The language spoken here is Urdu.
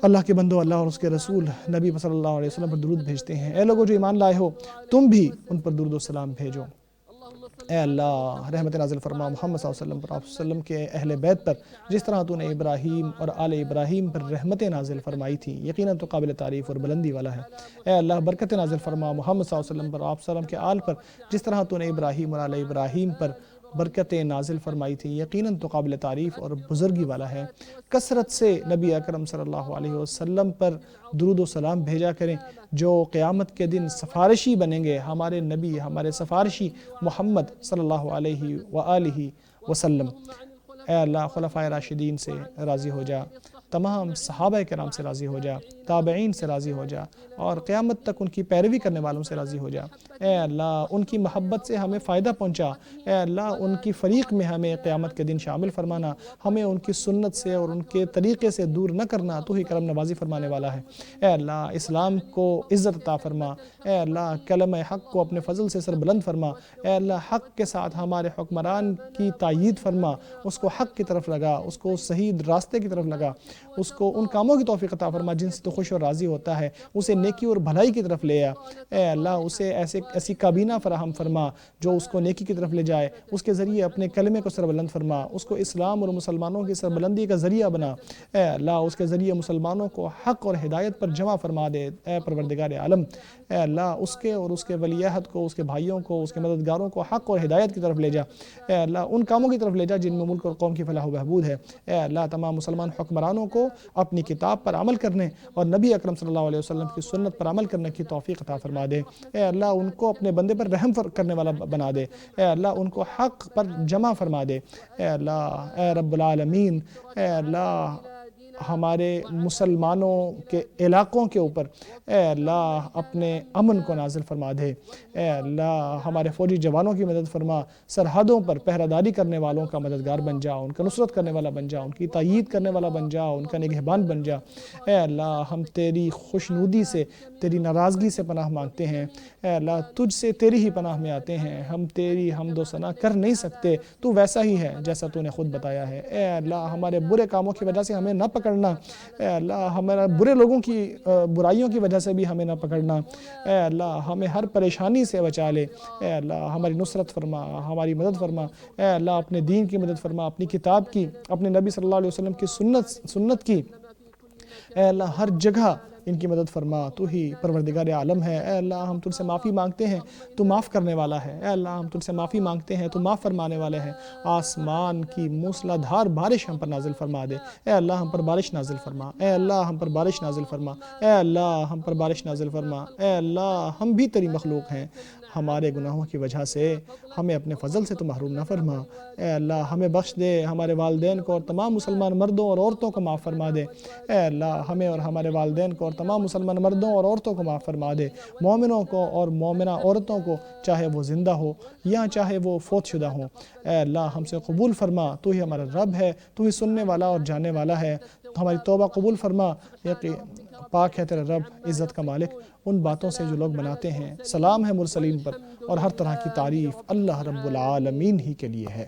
اللہ کے بندو، اللہ اور اس کے رسول نبی صلی اللہ علیہ وسلم پر درود بھیجتے ہیں۔ اے لوگوں جو ایمان لائے ہو، تم بھی ان پر درود و سلام بھیجو۔ اے اللہ رحمت نازل فرما محمد صلی اللہ علیہ وسلم پر، آپ وسلم کے اہل بیت پر، جس طرح تو نے ابراہیم اور آل ابراہیم پر رحمتیں نازل فرمائی تھی، یقیناً تو قابل تعریف اور بلندی والا ہے۔ اے اللہ برکت نازل فرما محمد صلی اللہ علیہ وسلم پر، آپ وسلم کے آل پر، جس طرح تو نے ابراہیم اور آل ابراہیم پر برکتیں نازل فرمائی تھی، یقیناً تو قابل تعریف اور بزرگی والا ہے۔ کثرت سے نبی اکرم صلی اللہ علیہ وسلم پر درود و سلام بھیجا کریں، جو قیامت کے دن سفارشی بنیں گے، ہمارے نبی، ہمارے سفارشی محمد صلی اللہ علیہ وآلہ وسلم۔ اے اللہ خلفائے راشدین سے راضی ہو جا، تمام صحابہ کرام سے راضی ہو جا، تابعین سے راضی ہو جا، اور قیامت تک ان کی پیروی کرنے والوں سے راضی ہو جا۔ اے اللہ ان کی محبت سے ہمیں فائدہ پہنچا۔ اے اللہ ان کی فریق میں ہمیں قیامت کے دن شامل فرمانا، ہمیں ان کی سنت سے اور ان کے طریقے سے دور نہ کرنا، تو ہی کرم نوازی فرمانے والا ہے۔ اے اللہ اسلام کو عزت عطا فرما۔ اے اللہ کلمہ حق کو اپنے فضل سے سر بلند فرما۔ اے اللہ حق کے ساتھ ہمارے حکمران کی تائید فرما، اس کو حق کی طرف لگا، اس کو صحیح راستے کی طرف لگا، اس کو ان کاموں کی توفیق عطا فرما جن سے تو خوش اور راضی ہوتا ہے، اسے نیکی اور بھلائی کی طرف لے آ۔ اے اللہ اسے ایسی کابینہ فراہم فرما جو اس کو نیکی کی طرف لے جائے، اس کے ذریعے اپنے کلمے کو سربلند فرما، اس کو اسلام اور مسلمانوں کی سربلندی کا ذریعہ بنا۔ اے اللہ اس کے ذریعے مسلمانوں کو حق اور ہدایت پر جمع فرما دے۔ اے پروردگار عالم، اے اللہ اس کے اور اس کے ولی عہد کو، اس کے بھائیوں کو، اس کے مددگاروں کو حق اور ہدایت کی طرف لے جا۔ اے اللہ ان کاموں کی طرف لے جا جن میں ملک اور قوم کی فلاح و بہبود ہے۔ اے اللہ تمام مسلمان حکمرانوں کو اپنی کتاب پر عمل کرنے اور نبی اکرم صلی اللہ علیہ وسلم کی سنت پر عمل کرنے کی توفیق عطا فرما دے۔ اے اللہ ان کو اپنے بندے پر رحم کرنے والا بنا دے۔ اے اللہ ان کو حق پر جمع فرما دے۔ اے اللہ اے رب العالمین، اے اللہ ہمارے مسلمانوں کے علاقوں کے اوپر اے اللہ اپنے امن کو نازل فرما دے۔ اے اللہ ہمارے فوجی جوانوں کی مدد فرما، سرحدوں پر پہرہ داری کرنے والوں کا مددگار بن جا، ان کا نصرت کرنے والا بن جا، ان کی تائید کرنے والا بن جا، ان کا نگہبان بن جا۔ اے اللہ ہم تیری خوشنودی سے، تیری ناراضگی سے پناہ مانگتے ہیں۔ اے اللہ تجھ سے تیری ہی پناہ میں آتے ہیں، ہم تیری حمد و ثنا کر نہیں سکتے، تو ویسا ہی ہے جیسا تو نے خود بتایا ہے۔ اے اللہ ہمارے برے کاموں کی وجہ سے ہمیں نہ پکڑنا، اے اللہ ہمارا برے لوگوں کی برائیوں کی وجہ سے بھی ہمیں نہ پکڑنا۔ اے اللہ ہمیں ہر پریشانی سے بچا لے۔ اے اللہ ہماری نصرت فرما، ہماری مدد فرما۔ اے اللہ اپنے دین کی مدد فرما، اپنی کتاب کی، اپنے نبی صلی اللہ علیہ وسلم کی سنت کی۔ اے اللہ ہر جگہ ان کی مدد فرما، تو ہی پروردگار عالم ہے۔ اے اللہ ہم تجھ سے معافی مانگتے ہیں، تو معاف کرنے والا ہے۔ اے اللہ ہم تجھ سے معافی مانگتے ہیں، تو معاف فرمانے والے ہیں۔ آسمان کی موسلادھار بارش ہم پر نازل فرما دے۔ اے اللہ ہم پر بارش نازل فرما۔ اے اللہ ہم پر بارش نازل فرما۔ اے اللہ ہم پر بارش نازل فرما۔ اے اللہ ہم بھی تیری مخلوق ہیں، ہمارے گناہوں کی وجہ سے ہمیں اپنے فضل سے تو محروم نہ فرما۔ اے اللہ ہمیں بخش دے، ہمارے والدین کو اور تمام مسلمان مردوں اور عورتوں کو معاف فرما دے۔ اے اللہ ہمیں اور ہمارے والدین کو اور تمام مسلمان مردوں اور عورتوں کو معاف فرما دے، مومنوں کو اور مومنہ عورتوں کو، چاہے وہ زندہ ہو یا چاہے وہ فوت شدہ ہوں۔ اے اللہ ہم سے قبول فرما، تو ہی ہمارا رب ہے، تو ہی سننے والا اور جاننے والا ہے۔ تو ہماری توبہ قبول فرما، پاک ہے تیرا رب عزت کا مالک ان باتوں سے جو لوگ بناتے ہیں۔ سلام ہے مرسلین پر، اور ہر طرح کی تعریف اللہ رب العالمین ہی کے لیے ہے۔